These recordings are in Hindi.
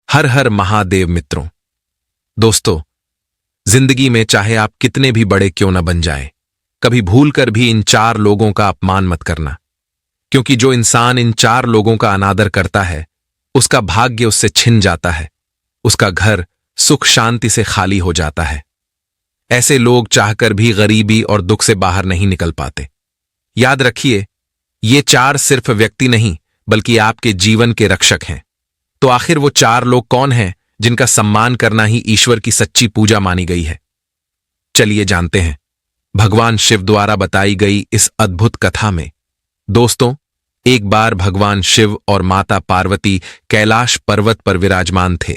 हर हर महादेव मित्रों। दोस्तों, जिंदगी में चाहे आप कितने भी बड़े क्यों न बन जाएं, कभी भूल कर भी इन चार लोगों का अपमान मत करना, क्योंकि जो इंसान इन चार लोगों का अनादर करता है उसका भाग्य उससे छिन जाता है, उसका घर सुख शांति से खाली हो जाता है। ऐसे लोग चाहकर भी गरीबी और दुख से बाहर नहीं निकल पाते। याद रखिए, ये चार सिर्फ व्यक्ति नहीं बल्कि आपके जीवन के रक्षक हैं। तो आखिर वो चार लोग कौन हैं जिनका सम्मान करना ही ईश्वर की सच्ची पूजा मानी गई है? चलिए जानते हैं भगवान शिव द्वारा बताई गई इस अद्भुत कथा में। दोस्तों, एक बार भगवान शिव और माता पार्वती कैलाश पर्वत पर विराजमान थे।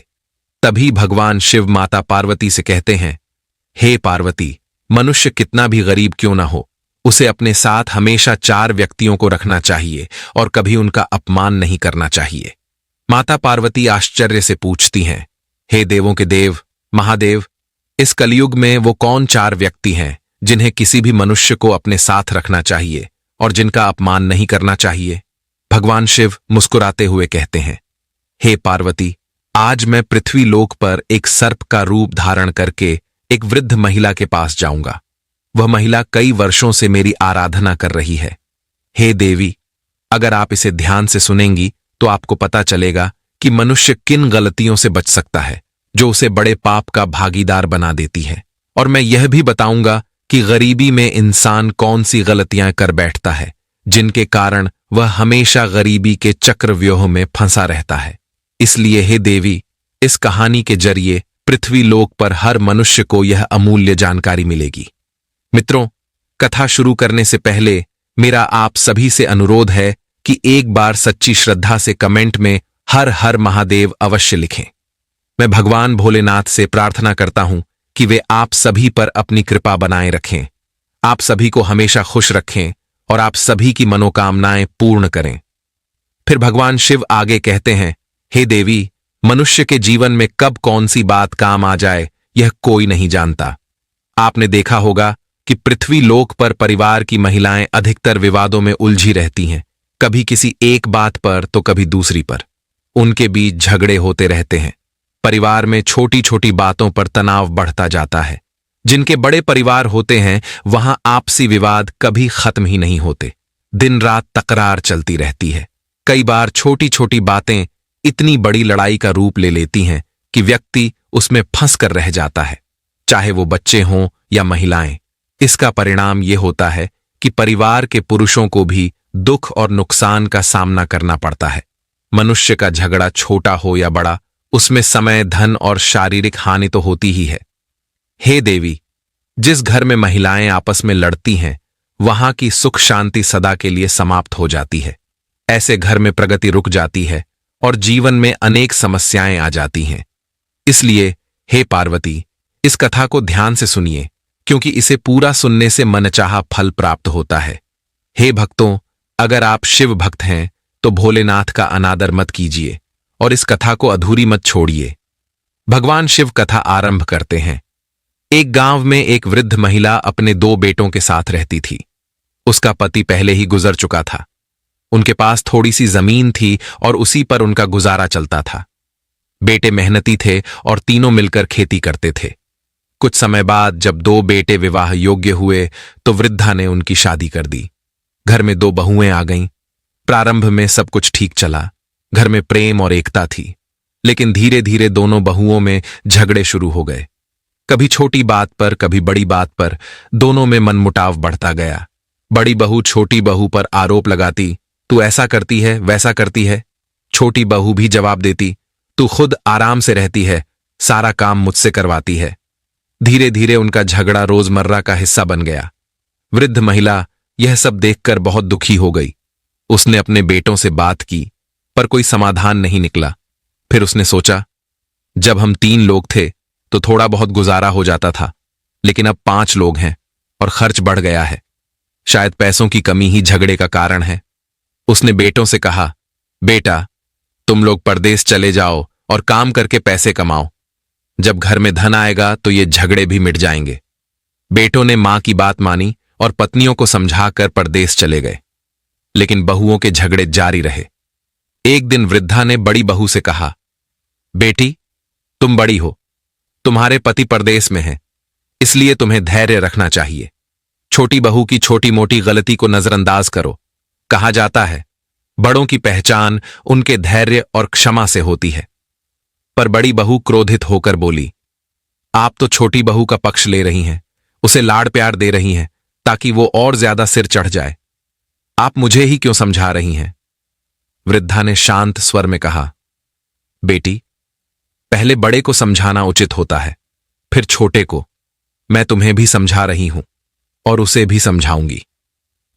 तभी भगवान शिव माता पार्वती से कहते हैं, हे पार्वती, मनुष्य कितना भी गरीब क्यों ना हो, उसे अपने साथ हमेशा चार व्यक्तियों को रखना चाहिए और कभी उनका अपमान नहीं करना चाहिए। माता पार्वती आश्चर्य से पूछती हैं, हे देवों के देव महादेव, इस कलयुग में वो कौन चार व्यक्ति हैं जिन्हें किसी भी मनुष्य को अपने साथ रखना चाहिए और जिनका अपमान नहीं करना चाहिए? भगवान शिव मुस्कुराते हुए कहते हैं, हे पार्वती, आज मैं पृथ्वी लोक पर एक सर्प का रूप धारण करके एक वृद्ध महिला के पास जाऊंगा। वह महिला कई वर्षों से मेरी आराधना कर रही है। हे देवी, अगर आप इसे ध्यान से सुनेंगी तो आपको पता चलेगा कि मनुष्य किन गलतियों से बच सकता है जो उसे बड़े पाप का भागीदार बना देती है। और मैं यह भी बताऊंगा कि गरीबी में इंसान कौन सी गलतियां कर बैठता है जिनके कारण वह हमेशा गरीबी के चक्रव्यूह में फंसा रहता है। इसलिए हे देवी, इस कहानी के जरिए पृथ्वी लोक पर हर मनुष्य को यह अमूल्य जानकारी मिलेगी। मित्रों, कथा शुरू करने से पहले मेरा आप सभी से अनुरोध है कि एक बार सच्ची श्रद्धा से कमेंट में हर हर महादेव अवश्य लिखें। मैं भगवान भोलेनाथ से प्रार्थना करता हूं कि वे आप सभी पर अपनी कृपा बनाए रखें, आप सभी को हमेशा खुश रखें और आप सभी की मनोकामनाएं पूर्ण करें। फिर भगवान शिव आगे कहते हैं, हे देवी, मनुष्य के जीवन में कब कौन सी बात काम आ जाए यह कोई नहीं जानता। आपने देखा होगा कि पृथ्वी लोक पर परिवार की महिलाएं अधिकतर विवादों में उलझी रहती हैं, कभी किसी एक बात पर तो कभी दूसरी पर। उनके बीच झगड़े होते रहते हैं। परिवार में छोटी छोटी बातों पर तनाव बढ़ता जाता है। जिनके बड़े परिवार होते हैं वहां आपसी विवाद कभी खत्म ही नहीं होते। दिन रात तकरार चलती रहती है। कई बार छोटी छोटी बातें इतनी बड़ी लड़ाई का रूप ले लेती हैं कि व्यक्ति उसमें फंस कर रह जाता है, चाहे वो बच्चे हों या महिलाएं। इसका परिणाम ये होता है कि परिवार के पुरुषों को भी दुख और नुकसान का सामना करना पड़ता है। मनुष्य का झगड़ा छोटा हो या बड़ा, उसमें समय, धन और शारीरिक हानि तो होती ही है। हे देवी, जिस घर में महिलाएं आपस में लड़ती हैं वहां की सुख शांति सदा के लिए समाप्त हो जाती है। ऐसे घर में प्रगति रुक जाती है और जीवन में अनेक समस्याएं आ जाती हैं। इसलिए हे पार्वती, इस कथा को ध्यान से सुनिए, क्योंकि इसे पूरा सुनने से मनचाहा फल प्राप्त होता है। हे भक्तों, अगर आप शिव भक्त हैं तो भोलेनाथ का अनादर मत कीजिए और इस कथा को अधूरी मत छोड़िए। भगवान शिव कथा आरंभ करते हैं। एक गांव में एक वृद्ध महिला अपने दो बेटों के साथ रहती थी। उसका पति पहले ही गुजर चुका था। उनके पास थोड़ी सी जमीन थी और उसी पर उनका गुजारा चलता था। बेटे मेहनती थे और तीनों मिलकर खेती करते थे। कुछ समय बाद जब दो बेटे विवाह योग्य हुए तो वृद्धा ने उनकी शादी कर दी। घर में दो बहुएं आ गईं। प्रारंभ में सब कुछ ठीक चला, घर में प्रेम और एकता थी। लेकिन धीरे धीरे दोनों बहुओं में झगड़े शुरू हो गए। कभी छोटी बात पर, कभी बड़ी बात पर दोनों में मनमुटाव बढ़ता गया। बड़ी बहू छोटी बहू पर आरोप लगाती, तू ऐसा करती है, वैसा करती है। छोटी बहू भी जवाब देती, तू खुद आराम से रहती है, सारा काम मुझसे करवाती है। धीरे धीरे उनका झगड़ा रोजमर्रा का हिस्सा बन गया। वृद्ध महिला यह सब देखकर बहुत दुखी हो गई। उसने अपने बेटों से बात की पर कोई समाधान नहीं निकला। फिर उसने सोचा, जब हम 3 लोग थे तो थोड़ा बहुत गुजारा हो जाता था, लेकिन अब 5 लोग हैं और खर्च बढ़ गया है। शायद पैसों की कमी ही झगड़े का कारण है। उसने बेटों से कहा, बेटा, तुम लोग परदेश चले जाओ और काम करके पैसे कमाओ। जब घर में धन आएगा तो ये झगड़े भी मिट जाएंगे। बेटों ने मां की बात मानी और पत्नियों को समझाकर परदेश चले गए। लेकिन बहुओं के झगड़े जारी रहे। एक दिन वृद्धा ने बड़ी बहू से कहा, बेटी, तुम बड़ी हो, तुम्हारे पति परदेश में हैं, इसलिए तुम्हें धैर्य रखना चाहिए। छोटी बहू की छोटी मोटी गलती को नजरअंदाज करो। कहा जाता है बड़ों की पहचान उनके धैर्य और क्षमा से होती है। पर बड़ी बहू क्रोधित होकर बोली, आप तो छोटी बहू का पक्ष ले रही हैं, उसे लाड़ प्यार दे रही हैं ताकि वो और ज्यादा सिर चढ़ जाए। आप मुझे ही क्यों समझा रही हैं? वृद्धा ने शांत स्वर में कहा, बेटी, पहले बड़े को समझाना उचित होता है, फिर छोटे को। मैं तुम्हें भी समझा रही हूं और उसे भी समझाऊंगी।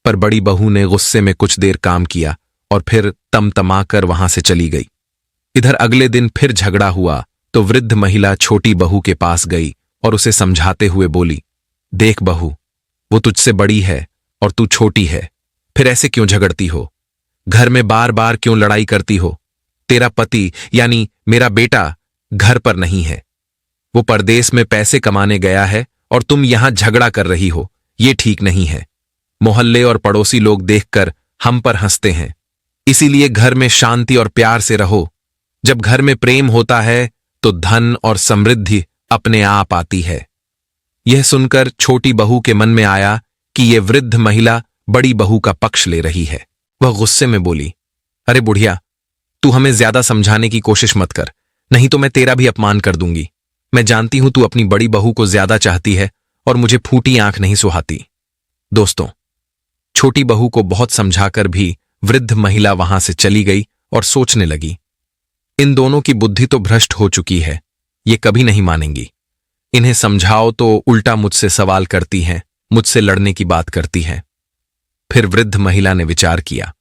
पर बड़ी बहू ने गुस्से में कुछ देर काम किया और फिर तमतमाकर वहां से चली गई। इधर अगले दिन फिर झगड़ा हुआ तो वृद्ध महिला छोटी बहू के पास गई और उसे समझाते हुए बोली, देख बहू, वो तुझसे बड़ी है और तू छोटी है, फिर ऐसे क्यों झगड़ती हो? घर में बार बार क्यों लड़ाई करती हो? तेरा पति यानी मेरा बेटा घर पर नहीं है, वो परदेश में पैसे कमाने गया है और तुम यहां झगड़ा कर रही हो। ये ठीक नहीं है। मोहल्ले और पड़ोसी लोग देखकर हम पर हंसते हैं, इसीलिए घर में शांति और प्यार से रहो। जब घर में प्रेम होता है तो धन और समृद्धि अपने आप आती है। यह सुनकर छोटी बहू के मन में आया कि यह वृद्ध महिला बड़ी बहू का पक्ष ले रही है। वह गुस्से में बोली, अरे बुढ़िया, तू हमें ज्यादा समझाने की कोशिश मत कर, नहीं तो मैं तेरा भी अपमान कर दूंगी। मैं जानती हूं तू अपनी बड़ी बहू को ज्यादा चाहती है और मुझे फूटी आंख नहीं सुहाती। दोस्तों, छोटी बहू को बहुत समझाकर भी वृद्ध महिला वहां से चली गई और सोचने लगी, इन दोनों की बुद्धि तो भ्रष्ट हो चुकी है, ये कभी नहीं मानेंगी। इन्हें समझाओ तो उल्टा मुझसे सवाल करती हैं, मुझसे लड़ने की बात करती हैं। फिर वृद्ध महिला ने विचार किया,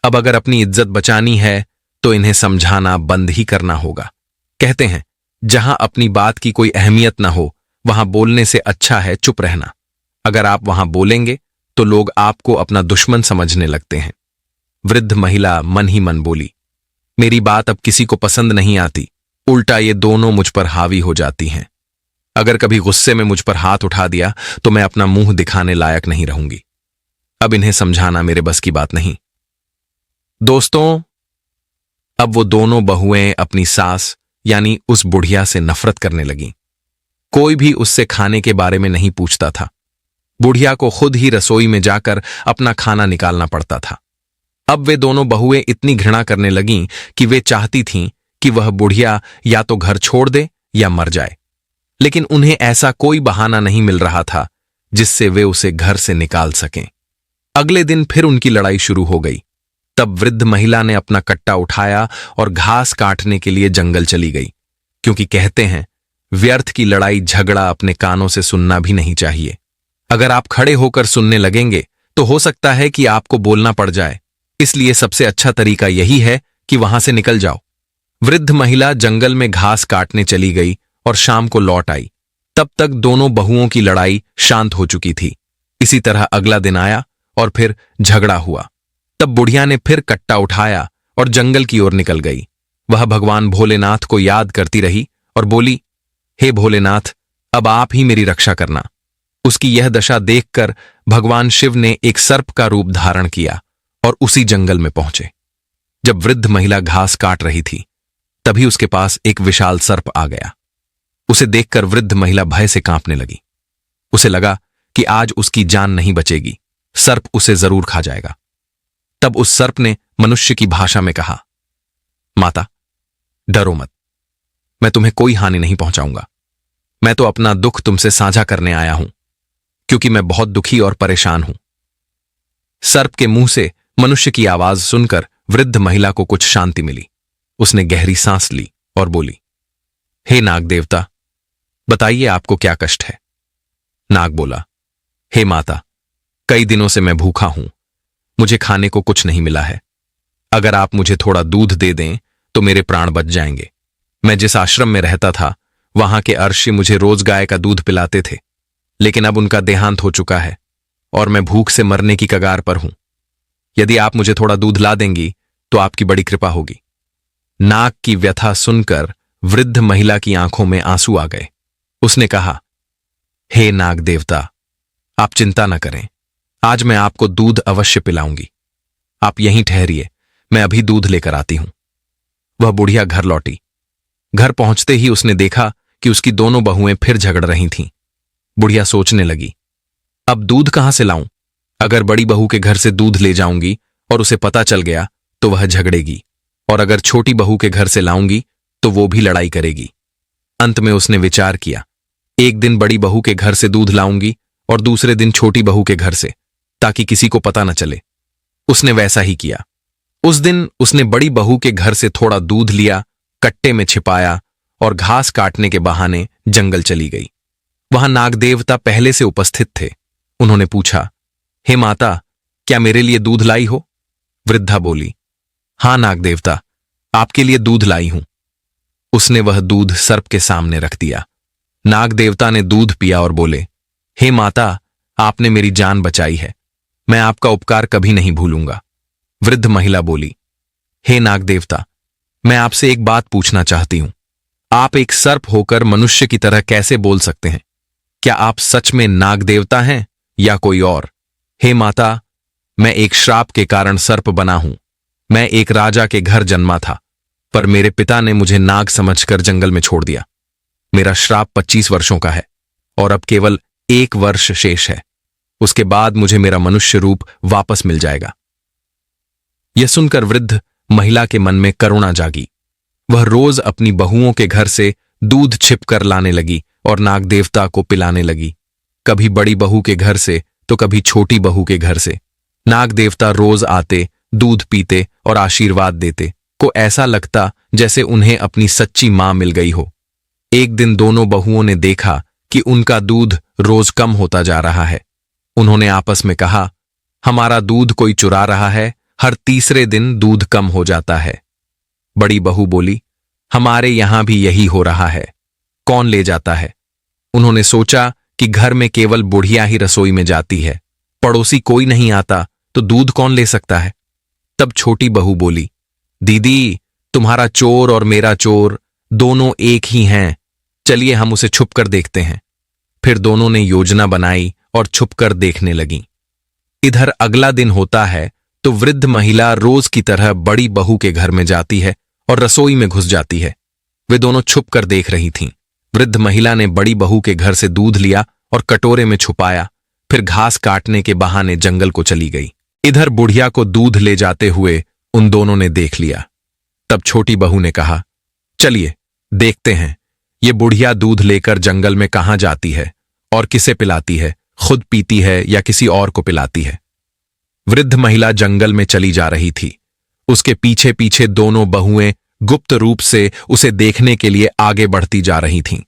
अब अगर अपनी इज्जत बचानी है तो इन्हें समझाना बंद ही करना होगा। कहते हैं, जहां अपनी बात की कोई अहमियत ना हो वहां बोलने से अच्छा है चुप रहना। अगर आप वहां बोलेंगे तो लोग आपको अपना दुश्मन समझने लगते हैं। वृद्ध महिला मन ही मन बोली, मेरी बात अब किसी को पसंद नहीं आती, उल्टा ये दोनों मुझ पर हावी हो जाती हैं। अगर कभी गुस्से में मुझ पर हाथ उठा दिया तो मैं अपना मुंह दिखाने लायक नहीं रहूंगी। अब इन्हें समझाना मेरे बस की बात नहीं। दोस्तों, अब वो दोनों बहुएं अपनी सास यानी उस बुढ़िया से नफरत करने लगीं। कोई भी उससे खाने के बारे में नहीं पूछता था। बुढ़िया को खुद ही रसोई में जाकर अपना खाना निकालना पड़ता था। अब वे दोनों बहुएं इतनी घृणा करने लगीं कि वे चाहती थीं कि वह बुढ़िया या तो घर छोड़ दे या मर जाए, लेकिन उन्हें ऐसा कोई बहाना नहीं मिल रहा था जिससे वे उसे घर से निकाल सकें। अगले दिन फिर उनकी लड़ाई शुरू हो गई। तब वृद्ध महिला ने अपना कट्टा उठाया और घास काटने के लिए जंगल चली गई, क्योंकि कहते हैं व्यर्थ की लड़ाई झगड़ा अपने कानों से सुनना भी नहीं चाहिए। अगर आप खड़े होकर सुनने लगेंगे तो हो सकता है कि आपको बोलना पड़ जाए, इसलिए सबसे अच्छा तरीका यही है कि वहां से निकल जाओ। वृद्ध महिला जंगल में घास काटने चली गई और शाम को लौट आई। तब तक दोनों बहुओं की लड़ाई शांत हो चुकी थी। इसी तरह अगला दिन आया और फिर झगड़ा हुआ। तब बुढ़िया ने फिर कट्टा उठाया और जंगल की ओर निकल गई। वह भगवान भोलेनाथ को याद करती रही और बोली, हे भोलेनाथ, अब आप ही मेरी रक्षा करना। उसकी यह दशा देखकर भगवान शिव ने एक सर्प का रूप धारण किया और उसी जंगल में पहुंचे। जब वृद्ध महिला घास काट रही थी तभी उसके पास एक विशाल सर्प आ गया। उसे देखकर वृद्ध महिला भय से कांपने लगी। उसे लगा कि आज उसकी जान नहीं बचेगी, सर्प उसे जरूर खा जाएगा। तब उस सर्प ने मनुष्य की भाषा में कहा, माता, डरो मत, मैं तुम्हें कोई हानि नहीं पहुंचाऊंगा। मैं तो अपना दुख तुमसे साझा करने आया हूं, क्योंकि मैं बहुत दुखी और परेशान हूं। सर्प के मुंह से मनुष्य की आवाज सुनकर वृद्ध महिला को कुछ शांति मिली। उसने गहरी सांस ली और बोली, हे नाग देवता, बताइए आपको क्या कष्ट है। नाग बोला, हे माता, कई दिनों से मैं भूखा हूं, मुझे खाने को कुछ नहीं मिला है। अगर आप मुझे थोड़ा दूध दे दें तो मेरे प्राण बच जाएंगे। मैं जिस आश्रम में रहता था वहां के अर्षि मुझे रोज गाय का दूध पिलाते थे, लेकिन अब उनका देहांत हो चुका है और मैं भूख से मरने की कगार पर हूं। यदि आप मुझे थोड़ा दूध ला देंगी तो आपकी बड़ी कृपा होगी। नाग की व्यथा सुनकर वृद्ध महिला की आंखों में आंसू आ गए। उसने कहा, हे नाग देवता, आप चिंता न करें, आज मैं आपको दूध अवश्य पिलाऊंगी। आप यहीं ठहरिए, मैं अभी दूध लेकर आती हूं। वह बुढ़िया घर लौटी। घर पहुंचते ही उसने देखा कि उसकी दोनों बहुएं फिर झगड़ रही थीं। बुढ़िया सोचने लगी, अब दूध कहां से लाऊं? अगर बड़ी बहू के घर से दूध ले जाऊंगी और उसे पता चल गया तो वह झगड़ेगी, और अगर छोटी बहू के घर से लाऊंगी तो वो भी लड़ाई करेगी। अंत में उसने विचार किया, एक दिन बड़ी बहू के घर से दूध लाऊंगी और दूसरे दिन छोटी बहू के घर से, ताकि किसी को पता न चले। उसने वैसा ही किया। उस दिन उसने बड़ी बहू के घर से थोड़ा दूध लिया, कट्टे में छिपाया और घास काटने के बहाने जंगल चली गई। वहां नाग देवता पहले से उपस्थित थे। उन्होंने पूछा, हे माता, क्या मेरे लिए दूध लाई हो? वृद्धा बोली, हां नाग देवता, आपके लिए दूध लाई हूं। उसने वह दूध सर्प के सामने रख दिया। नाग देवता ने दूध पिया और बोले, हे माता, आपने मेरी जान बचाई है, मैं आपका उपकार कभी नहीं भूलूंगा। वृद्ध महिला बोली, हे नाग देवता, मैं आपसे एक बात पूछना चाहती हूं। आप एक सर्प होकर मनुष्य की तरह कैसे बोल सकते हैं? क्या आप सच में नाग देवता हैं या कोई और? हे माता, मैं एक श्राप के कारण सर्प बना हूं। मैं एक राजा के घर जन्मा था, पर मेरे पिता ने मुझे नाग समझकर जंगल में छोड़ दिया। मेरा श्राप 25 वर्षों का है और अब केवल 1 वर्ष शेष है। उसके बाद मुझे मेरा मनुष्य रूप वापस मिल जाएगा। यह सुनकर वृद्ध महिला के मन में करुणा जागी। वह रोज अपनी बहुओं के घर से दूध छिपकर लाने लगी और नाग देवता को पिलाने लगी, कभी बड़ी बहू के घर से तो कभी छोटी बहू के घर से। नाग देवता रोज आते, दूध पीते और आशीर्वाद देते। को ऐसा लगता जैसे उन्हें अपनी सच्ची मां मिल गई हो। एक दिन दोनों बहुओं ने देखा कि उनका दूध रोज कम होता जा रहा है। उन्होंने आपस में कहा, हमारा दूध कोई चुरा रहा है, हर तीसरे दिन दूध कम हो जाता है। बड़ी बहू बोली, हमारे यहां भी यही हो रहा है, कौन ले जाता है? उन्होंने सोचा कि घर में केवल बुढ़िया ही रसोई में जाती है, पड़ोसी कोई नहीं आता तो दूध कौन ले सकता है? तब छोटी बहू बोली, दीदी, तुम्हारा चोर और मेरा चोर दोनों एक ही हैं, चलिए हम उसे छुपकर देखते हैं। फिर दोनों ने योजना बनाई और छुपकर देखने लगीं। इधर अगला दिन होता है तो वृद्ध महिला रोज की तरह बड़ी बहू के घर में जाती है और रसोई में घुस जाती है। वे दोनों छुपकर देख रही थीं। वृद्ध महिला ने बड़ी बहू के घर से दूध लिया और कटोरे में छुपाया, फिर घास काटने के बहाने जंगल को चली गई। इधर बुढ़िया को दूध ले जाते हुए उन दोनों ने देख लिया। तब छोटी बहू ने कहा, चलिए देखते हैं ये बुढ़िया दूध लेकर जंगल में कहां जाती है और किसे पिलाती है, खुद पीती है या किसी और को पिलाती है। वृद्ध महिला जंगल में चली जा रही थी। उसके पीछे पीछे दोनों बहुएं गुप्त रूप से उसे देखने के लिए आगे बढ़ती जा रही थीं।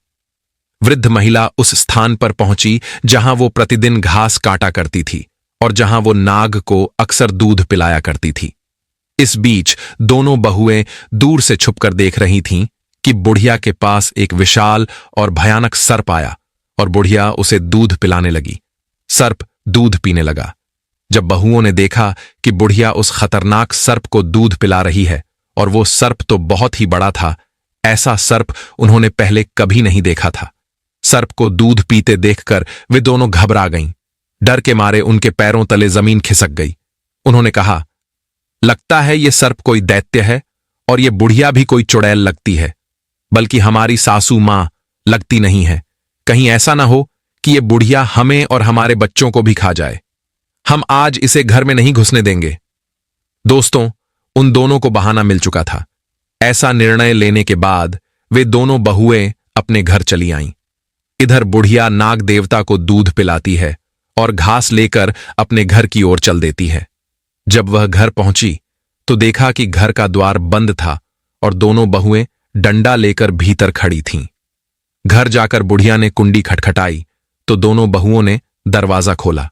वृद्ध महिला उस स्थान पर पहुंची जहां वो प्रतिदिन घास काटा करती थी और जहां वो नाग को अक्सर दूध पिलाया करती थी। इस बीच दोनों बहुएं दूर से छुपकर देख रही थीं कि बुढ़िया के पास एक विशाल और भयानक सर्प आया और बुढ़िया उसे दूध पिलाने लगी। सर्प दूध पीने लगा। जब बहुओं ने देखा कि बुढ़िया उस खतरनाक सर्प को दूध पिला रही है, और वो सर्प तो बहुत ही बड़ा था, ऐसा सर्प उन्होंने पहले कभी नहीं देखा था। सर्प को दूध पीते देखकर वे दोनों घबरा गईं। डर के मारे उनके पैरों तले जमीन खिसक गई। उन्होंने कहा, लगता है ये सर्प कोई दैत्य है और ये बुढ़िया भी कोई चुड़ैल लगती है, बल्कि हमारी सासू मां लगती नहीं है। कहीं ऐसा ना हो कि ये बुढ़िया हमें और हमारे बच्चों को भी खा जाए। हम आज इसे घर में नहीं घुसने देंगे। दोस्तों, उन दोनों को बहाना मिल चुका था। ऐसा निर्णय लेने के बाद वे दोनों बहुएं अपने घर चली आईं। इधर बुढ़िया नाग देवता को दूध पिलाती है और घास लेकर अपने घर की ओर चल देती है। जब वह घर पहुंची तो देखा कि घर का द्वार बंद था और दोनों बहुएं डंडा लेकर भीतर खड़ी थीं। घर जाकर बुढ़िया ने कुंडी खटखटाई तो दोनों बहुओं ने दरवाजा खोला।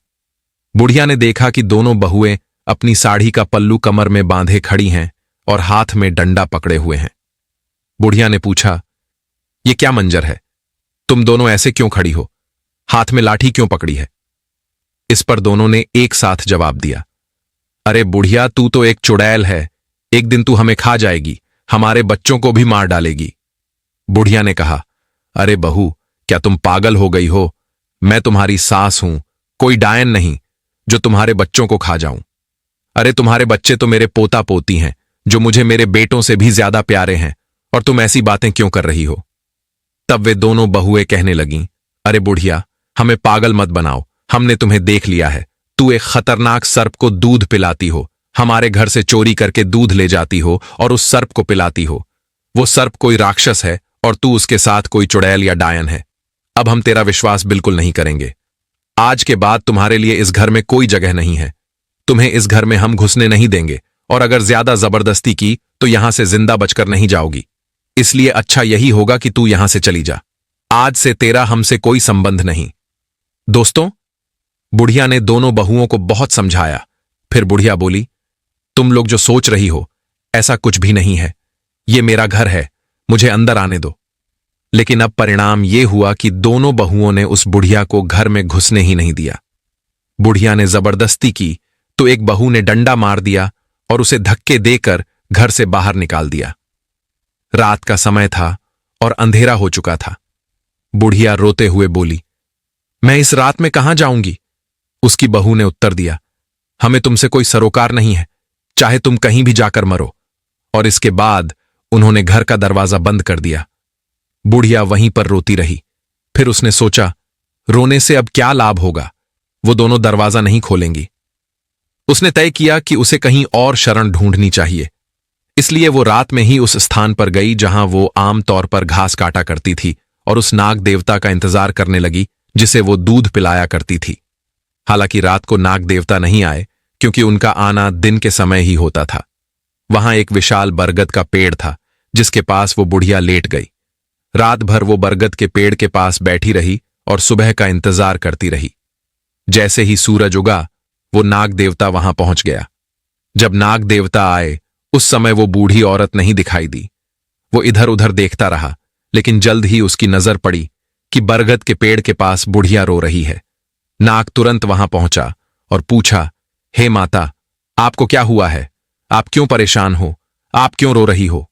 बुढ़िया ने देखा कि दोनों बहुएं अपनी साड़ी का पल्लू कमर में बांधे खड़ी हैं और हाथ में डंडा पकड़े हुए हैं। बुढ़िया ने पूछा, ये क्या मंजर है? तुम दोनों ऐसे क्यों खड़ी हो? हाथ में लाठी क्यों पकड़ी है? इस पर दोनों ने एक साथ जवाब दिया, अरे बुढ़िया, तू तो एक चुड़ैल है, एक दिन तू हमें खा जाएगी, हमारे बच्चों को भी मार डालेगी। बुढ़िया ने कहा, अरे बहू, क्या तुम पागल हो गई हो? मैं तुम्हारी सास हूं, कोई डायन नहीं जो तुम्हारे बच्चों को खा जाऊं। अरे तुम्हारे बच्चे तो मेरे पोता पोती हैं, जो मुझे मेरे बेटों से भी ज्यादा प्यारे हैं, और तुम ऐसी बातें क्यों कर रही हो? तब वे दोनों बहुएं कहने लगीं, अरे बुढ़िया, हमें पागल मत बनाओ, हमने तुम्हें देख लिया है। तू एक खतरनाक सर्प को दूध पिलाती हो, हमारे घर से चोरी करके दूध ले जाती हो और उस सर्प को पिलाती हो। वो सर्प कोई राक्षस है और तू उसके साथ कोई चुड़ैल या डायन है। अब हम तेरा विश्वास बिल्कुल नहीं करेंगे। आज के बाद तुम्हारे लिए इस घर में कोई जगह नहीं है। तुम्हें इस घर में हम घुसने नहीं देंगे, और अगर ज्यादा जबरदस्ती की तो यहां से जिंदा बचकर नहीं जाओगी। इसलिए अच्छा यही होगा कि तू यहां से चली जा। आज से तेरा हमसे कोई संबंध नहीं। दोस्तों, बुढ़िया ने दोनों बहुओं को बहुत समझाया। फिर बुढ़िया बोली, तुम लोग जो सोच रही हो ऐसा कुछ भी नहीं है। ये मेरा घर है, मुझे अंदर आने दो। लेकिन अब परिणाम यह हुआ कि दोनों बहुओं ने उस बुढ़िया को घर में घुसने ही नहीं दिया। बुढ़िया ने जबरदस्ती की तो एक बहू ने डंडा मार दिया और उसे धक्के देकर घर से बाहर निकाल दिया। रात का समय था और अंधेरा हो चुका था। बुढ़िया रोते हुए बोली, मैं इस रात में कहां जाऊंगी? उसकी बहू ने उत्तर दिया, हमें तुमसे कोई सरोकार नहीं है, चाहे तुम कहीं भी जाकर मरो। और इसके बाद उन्होंने घर का दरवाजा बंद कर दिया। बुढ़िया वहीं पर रोती रही। फिर उसने सोचा, रोने से अब क्या लाभ होगा, वो दोनों दरवाजा नहीं खोलेंगी। उसने तय किया कि उसे कहीं और शरण ढूंढनी चाहिए। इसलिए वो रात में ही उस स्थान पर गई जहां वो आम तौर पर घास काटा करती थी और उस नाग देवता का इंतजार करने लगी जिसे वो दूध पिलाया करती थी। हालांकि रात को नाग देवता नहीं आए, क्योंकि उनका आना दिन के समय ही होता था। वहां एक विशाल बरगद का पेड़ था जिसके पास वो बुढ़िया लेट गई। रात भर वो बरगद के पेड़ के पास बैठी रही और सुबह का इंतजार करती रही। जैसे ही सूरज उगा, वो नाग देवता वहां पहुंच गया। जब नाग देवता आए, उस समय वो बूढ़ी औरत नहीं दिखाई दी। वो इधर उधर देखता रहा, लेकिन जल्द ही उसकी नजर पड़ी कि बरगद के पेड़ के पास बुढ़िया रो रही है। नाग तुरंत वहां पहुंचा और पूछा, हे माता, आपको क्या हुआ है? आप क्यों परेशान हो? आप क्यों रो रही हो?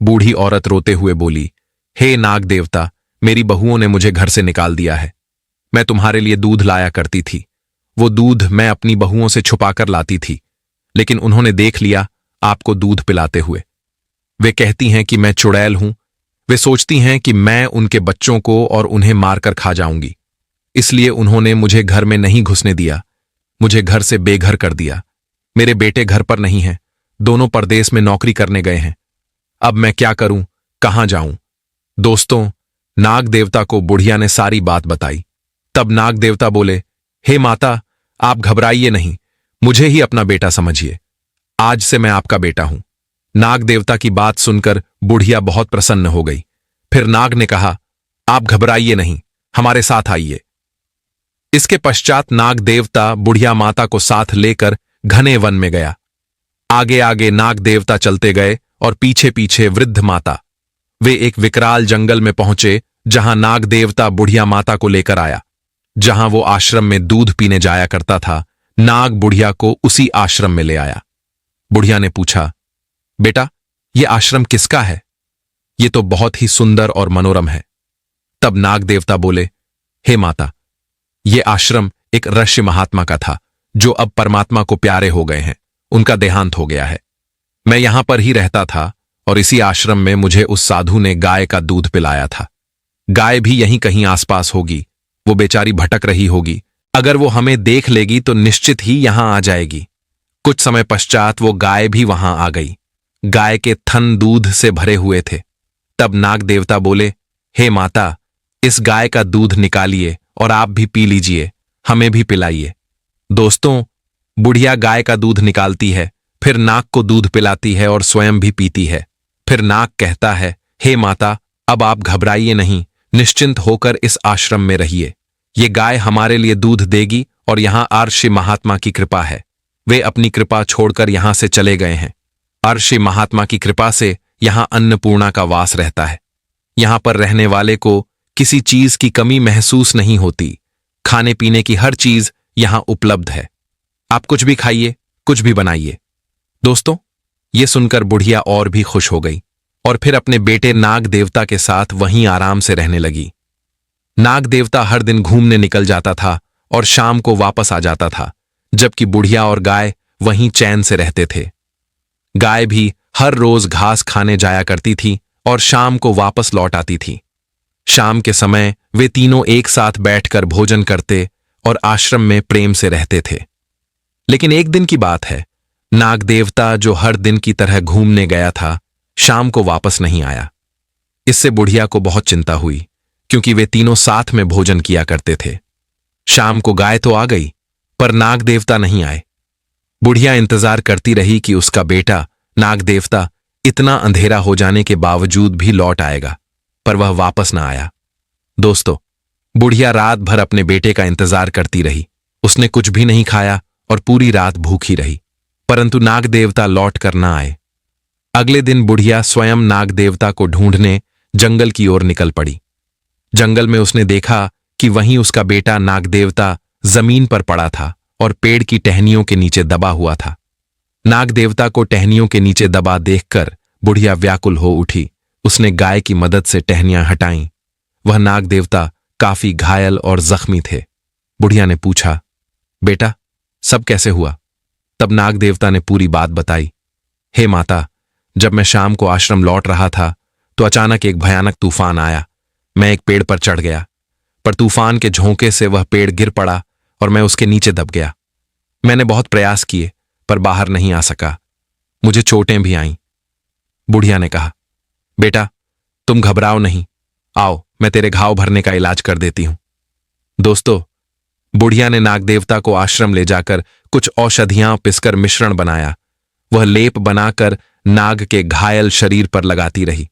बूढ़ी औरत रोते हुए बोली, हे नाग देवता, मेरी बहुओं ने मुझे घर से निकाल दिया है। मैं तुम्हारे लिए दूध लाया करती थी। वो दूध मैं अपनी बहुओं से छुपाकर लाती थी, लेकिन उन्होंने देख लिया आपको दूध पिलाते हुए। वे कहती हैं कि मैं चुड़ैल हूं। वे सोचती हैं कि मैं उनके बच्चों को और उन्हें मारकर खा जाऊंगी। इसलिए उन्होंने मुझे घर में नहीं घुसने दिया, मुझे घर से बेघर कर दिया। मेरे बेटे घर पर नहीं हैं, दोनों परदेश में नौकरी करने गए हैं। अब मैं क्या करूं, कहां जाऊं? दोस्तों, नाग देवता को बुढ़िया ने सारी बात बताई। तब नाग देवता बोले, हे माता, आप घबराइए नहीं, मुझे ही अपना बेटा समझिए। आज से मैं आपका बेटा हूं। नाग देवता की बात सुनकर बुढ़िया बहुत प्रसन्न हो गई। फिर नाग ने कहा, आप घबराइए नहीं, हमारे साथ आइए। इसके पश्चात नाग देवता बुढ़िया माता को साथ लेकर घने वन में गया। आगे आगे नाग देवता चलते गए और पीछे पीछे वृद्ध माता। वे एक विकराल जंगल में पहुंचे जहां नाग देवता बुढ़िया माता को लेकर आया। जहां वो आश्रम में दूध पीने जाया करता था, नाग बुढ़िया को उसी आश्रम में ले आया। बुढ़िया ने पूछा, बेटा, ये आश्रम किसका है? ये तो बहुत ही सुंदर और मनोरम है। तब नाग देवता बोले, हे माता, ये आश्रम एक ऋषि महात्मा का था जो अब परमात्मा को प्यारे हो गए हैं। उनका देहांत हो गया है। मैं यहां पर ही रहता था और इसी आश्रम में मुझे उस साधु ने गाय का दूध पिलाया था। गाय भी यहीं कहीं आसपास होगी। वो बेचारी भटक रही होगी। अगर वो हमें देख लेगी तो निश्चित ही यहां आ जाएगी। कुछ समय पश्चात वो गाय भी वहां आ गई। गाय के थन दूध से भरे हुए थे। तब नाग देवता बोले, हे माता, इस गाय का दूध निकालिए और आप भी पी लीजिए, हमें भी पिलाइए। दोस्तों, बुढ़िया गाय का दूध निकालती है, फिर नाग को दूध पिलाती है और स्वयं भी पीती है। फिर नाग कहता है, हे माता, अब आप घबराइए नहीं, निश्चिंत होकर इस आश्रम में रहिए। ये गाय हमारे लिए दूध देगी और यहां अर्षि महात्मा की कृपा है। वे अपनी कृपा छोड़कर यहां से चले गए हैं। अर्षि महात्मा की कृपा से यहां अन्नपूर्णा का वास रहता है। यहां पर रहने वाले को किसी चीज की कमी महसूस नहीं होती। खाने पीने की हर चीज यहां उपलब्ध है। आप कुछ भी खाइए, कुछ भी बनाइए। दोस्तों, ये सुनकर बुढ़िया और भी खुश हो गई और फिर अपने बेटे नाग देवता के साथ वहीं आराम से रहने लगी। नाग देवता हर दिन घूमने निकल जाता था और शाम को वापस आ जाता था, जबकि बुढ़िया और गाय वहीं चैन से रहते थे। गाय भी हर रोज घास खाने जाया करती थी और शाम को वापस लौट आती थी। शाम के समय वे तीनों एक साथ बैठकर भोजन करते और आश्रम में प्रेम से रहते थे। लेकिन एक दिन की बात है, नाग देवता जो हर दिन की तरह घूमने गया था, शाम को वापस नहीं आया। इससे बुढ़िया को बहुत चिंता हुई, क्योंकि वे तीनों साथ में भोजन किया करते थे। शाम को गाय तो आ गई, पर नाग देवता नहीं आए। बुढ़िया इंतजार करती रही कि उसका बेटा नाग देवता इतना अंधेरा हो जाने के बावजूद भी लौट आएगा, पर वह वापस ना आया। दोस्तों, बुढ़िया रात भर अपने बेटे का इंतजार करती रही। उसने कुछ भी नहीं खाया और पूरी रात भूखी रही, परंतु नाग देवता लौट कर ना आए। अगले दिन बुढ़िया स्वयं नाग देवता को ढूंढने जंगल की ओर निकल पड़ी। जंगल में उसने देखा कि वहीं उसका बेटा नाग देवता जमीन पर पड़ा था और पेड़ की टहनियों के नीचे दबा हुआ था। नाग देवता को टहनियों के नीचे दबा देखकर बुढ़िया व्याकुल हो उठी। उसने गाय की मदद से टहनियां हटाईं। वह नाग देवता काफी घायल और जख्मी थे। बुढ़िया ने पूछा, बेटा, सब कैसे हुआ? तब नाग देवता ने पूरी बात बताई। हे माता, जब मैं शाम को आश्रम लौट रहा था तो अचानक एक भयानक तूफान आया। मैं एक पेड़ पर चढ़ गया, पर तूफान के झोंके से वह पेड़ गिर पड़ा और मैं उसके नीचे दब गया। मैंने बहुत प्रयास किए, पर बाहर नहीं आ सका। मुझे चोटें भी आईं। बुढ़िया ने कहा, बेटा, तुम घबराओ नहीं, आओ मैं तेरे घाव भरने का इलाज कर देती हूं। दोस्तों, बुढ़िया ने नाग देवता को आश्रम ले जाकर कुछ औषधियां पिसकर मिश्रण बनाया। वह लेप बनाकर नाग के घायल शरीर पर लगाती रही।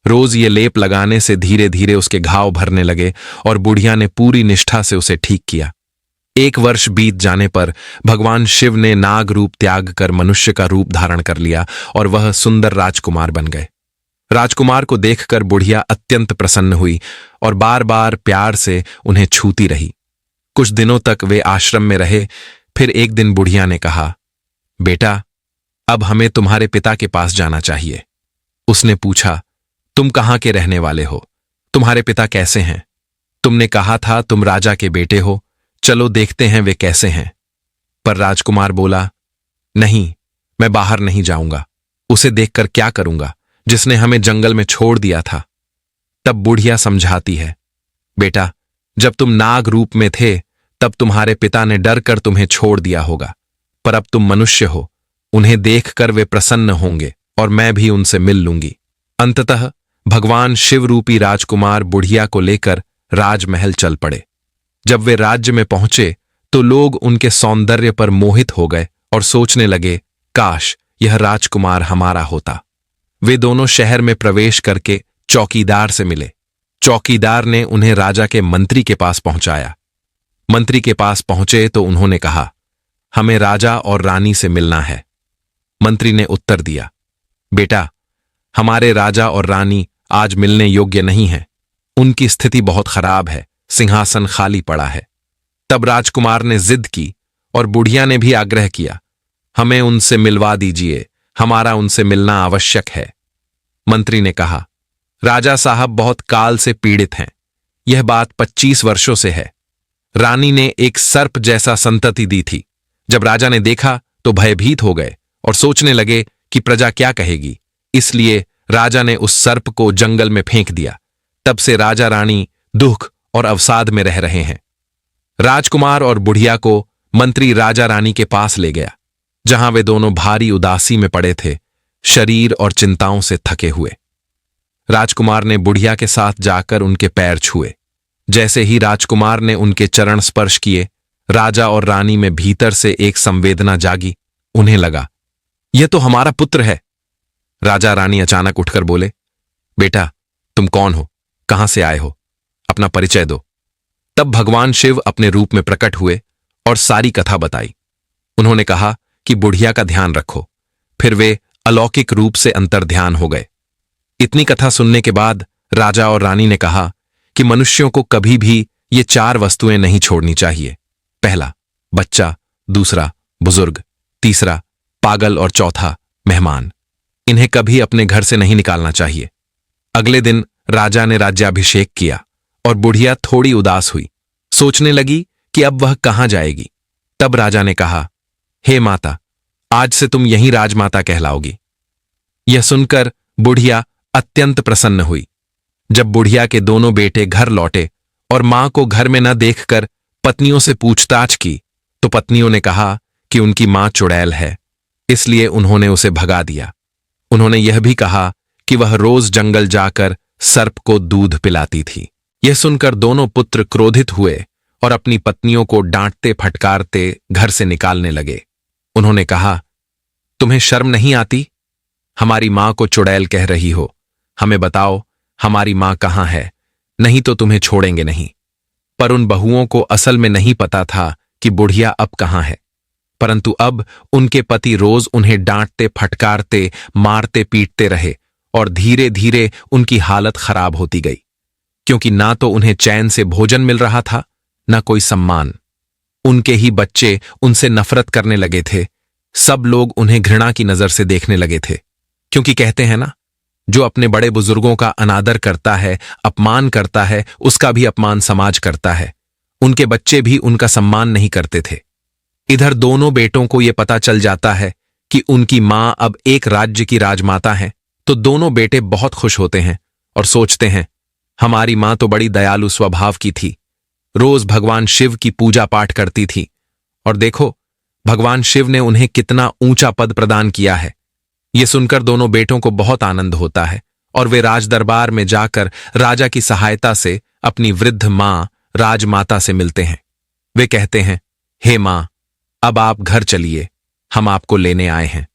रोज ये लेप लगाने से धीरे धीरे उसके घाव भरने लगे और बुढ़िया ने पूरी निष्ठा से उसे ठीक किया। 1 वर्ष बीत जाने पर भगवान शिव ने नाग रूप त्याग कर मनुष्य का रूप धारण कर लिया और वह सुंदर राजकुमार बन गए। राजकुमार को देखकर बुढ़िया अत्यंत प्रसन्न हुई और बार बार प्यार से उन्हें छूती रही। कुछ दिनों तक वे आश्रम में रहे। फिर एक दिन बुढ़िया ने कहा, बेटा, अब हमें तुम्हारे पिता के पास जाना चाहिए। उसने पूछा, तुम कहाँ के रहने वाले हो? तुम्हारे पिता कैसे हैं? तुमने कहा था तुम राजा के बेटे हो, चलो देखते हैं वे कैसे हैं। पर राजकुमार बोला, नहीं, मैं बाहर नहीं जाऊंगा। उसे देखकर क्या करूंगा जिसने हमें जंगल में छोड़ दिया था। तब बुढ़िया समझाती है, बेटा, जब तुम नाग रूप में थे तब तुम्हारे पिता ने डर कर तुम्हें छोड़ दिया होगा, पर अब तुम मनुष्य हो, उन्हें देखकर वे प्रसन्न होंगे और मैं भी उनसे मिल लूंगी। अंततः भगवान शिव रूपी राजकुमार बुढ़िया को लेकर राजमहल चल पड़े। जब वे राज्य में पहुंचे तो लोग उनके सौंदर्य पर मोहित हो गए और सोचने लगे, काश यह राजकुमार हमारा होता। वे दोनों शहर में प्रवेश करके चौकीदार से मिले। चौकीदार ने उन्हें राजा के मंत्री के पास पहुंचाया। मंत्री के पास पहुंचे तो उन्होंने कहा, हमें राजा और रानी से मिलना है। मंत्री ने उत्तर दिया, बेटा, हमारे राजा और रानी आज मिलने योग्य नहीं हैं। उनकी स्थिति बहुत खराब है, सिंहासन खाली पड़ा है। तब राजकुमार ने जिद की और बुढ़िया ने भी आग्रह किया, हमें उनसे मिलवा दीजिए, हमारा उनसे मिलना आवश्यक है। मंत्री ने कहा, राजा साहब बहुत काल से पीड़ित हैं। यह बात 25 वर्षों से है। रानी ने एक सर्प जैसा संतति दी थी। जब राजा ने देखा तो भयभीत हो गए और सोचने लगे कि प्रजा क्या कहेगी। इसलिए राजा ने उस सर्प को जंगल में फेंक दिया। तब से राजा रानी दुख और अवसाद में रह रहे हैं। राजकुमार और बुढ़िया को मंत्री राजा रानी के पास ले गया, जहां वे दोनों भारी उदासी में पड़े थे, शरीर और चिंताओं से थके हुए। राजकुमार ने बुढ़िया के साथ जाकर उनके पैर छुए। जैसे ही राजकुमार ने उनके चरण स्पर्श किए, राजा और रानी में भीतर से एक संवेदना जागी। उन्हें लगा, यह तो हमारा पुत्र है। राजा रानी अचानक उठकर बोले, बेटा, तुम कौन हो? कहां से आए हो? अपना परिचय दो। तब भगवान शिव अपने रूप में प्रकट हुए और सारी कथा बताई। उन्होंने कहा कि बुढ़िया का ध्यान रखो। फिर वे अलौकिक रूप से अंतर्ध्यान हो गए। इतनी कथा सुनने के बाद राजा और रानी ने कहा कि मनुष्यों को कभी भी ये 4 वस्तुएं नहीं छोड़नी चाहिए। पहला, बच्चा; दूसरा, बुजुर्ग; तीसरा, पागल; और चौथा, मेहमान। इन्हें कभी अपने घर से नहीं निकालना चाहिए। अगले दिन राजा ने राज्याभिषेक किया और बुढ़िया थोड़ी उदास हुई, सोचने लगी कि अब वह कहां जाएगी। तब राजा ने कहा, हे माता, आज से तुम यहीं राजमाता कहलाओगी। यह सुनकर बुढ़िया अत्यंत प्रसन्न हुई। जब बुढ़िया के दोनों बेटे घर लौटे और मां को घर में न देखकर पत्नियों से पूछताछ की, तो पत्नियों ने कहा कि उनकी मां चुड़ैल है, इसलिए उन्होंने उसे भगा दिया। उन्होंने यह भी कहा कि वह रोज जंगल जाकर सर्प को दूध पिलाती थी। यह सुनकर दोनों पुत्र क्रोधित हुए और अपनी पत्नियों को डांटते फटकारते घर से निकालने लगे। उन्होंने कहा, तुम्हें शर्म नहीं आती? हमारी मां को चुड़ैल कह रही हो। हमें बताओ हमारी मां कहां है, नहीं तो तुम्हें छोड़ेंगे नहीं। पर उन बहुओं को असल में नहीं पता था कि बुढ़िया अब कहां है, परंतु अब उनके पति रोज उन्हें डांटते फटकारते मारते पीटते रहे और धीरे धीरे उनकी हालत खराब होती गई, क्योंकि ना तो उन्हें चैन से भोजन मिल रहा था, ना कोई सम्मान। उनके ही बच्चे उनसे नफरत करने लगे थे। सब लोग उन्हें घृणा की नजर से देखने लगे थे, क्योंकि कहते हैं ना, जो अपने बड़े बुजुर्गों का अनादर करता है, अपमान करता है, उसका भी अपमान समाज करता है। उनके बच्चे भी उनका सम्मान नहीं करते थे। इधर दोनों बेटों को यह पता चल जाता है कि उनकी मां अब एक राज्य की राजमाता है, तो दोनों बेटे बहुत खुश होते हैं और सोचते हैं, हमारी मां तो बड़ी दयालु स्वभाव की थी, रोज भगवान शिव की पूजा पाठ करती थी, और देखो भगवान शिव ने उन्हें कितना ऊंचा पद प्रदान किया है। यह सुनकर दोनों बेटों को बहुत आनंद होता है और वे राजदरबार में जाकर राजा की सहायता से अपनी वृद्ध मां राजमाता से मिलते हैं। वे कहते हैं, हे मां, अब आप घर चलिए, हम आपको लेने आए हैं।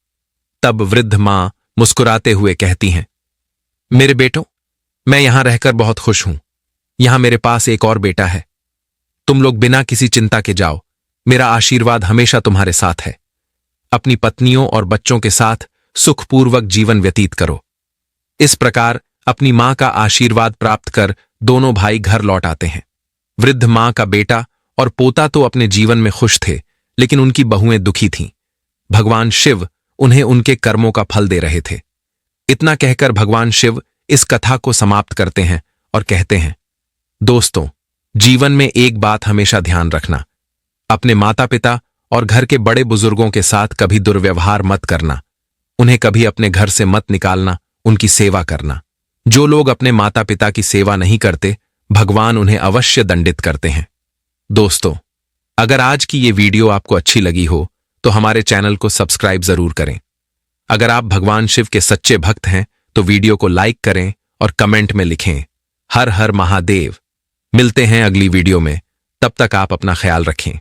तब वृद्ध मां मुस्कुराते हुए कहती हैं, मेरे बेटों, मैं यहां रहकर बहुत खुश हूं। यहां मेरे पास एक और बेटा है। तुम लोग बिना किसी चिंता के जाओ, मेरा आशीर्वाद हमेशा तुम्हारे साथ है। अपनी पत्नियों और बच्चों के साथ सुखपूर्वक जीवन व्यतीत करो। इस प्रकार अपनी मां का आशीर्वाद प्राप्त कर दोनों भाई घर लौट आते हैं। वृद्ध मां का बेटा और पोता तो अपने जीवन में खुश थे, लेकिन उनकी बहुएं दुखी थीं। भगवान शिव उन्हें उनके कर्मों का फल दे रहे थे। इतना कहकर भगवान शिव इस कथा को समाप्त करते हैं और कहते हैं, दोस्तों, जीवन में एक बात हमेशा ध्यान रखना, अपने माता पिता और घर के बड़े बुजुर्गों के साथ कभी दुर्व्यवहार मत करना। उन्हें कभी अपने घर से मत निकालना, उनकी सेवा करना। जो लोग अपने माता पिता की सेवा नहीं करते, भगवान उन्हें अवश्य दंडित करते हैं। दोस्तों, अगर आज की ये वीडियो आपको अच्छी लगी हो तो हमारे चैनल को सब्सक्राइब जरूर करें। अगर आप भगवान शिव के सच्चे भक्त हैं तो वीडियो को लाइक करें और कमेंट में लिखें, हर हर महादेव। मिलते हैं अगली वीडियो में, तब तक आप अपना ख्याल रखें।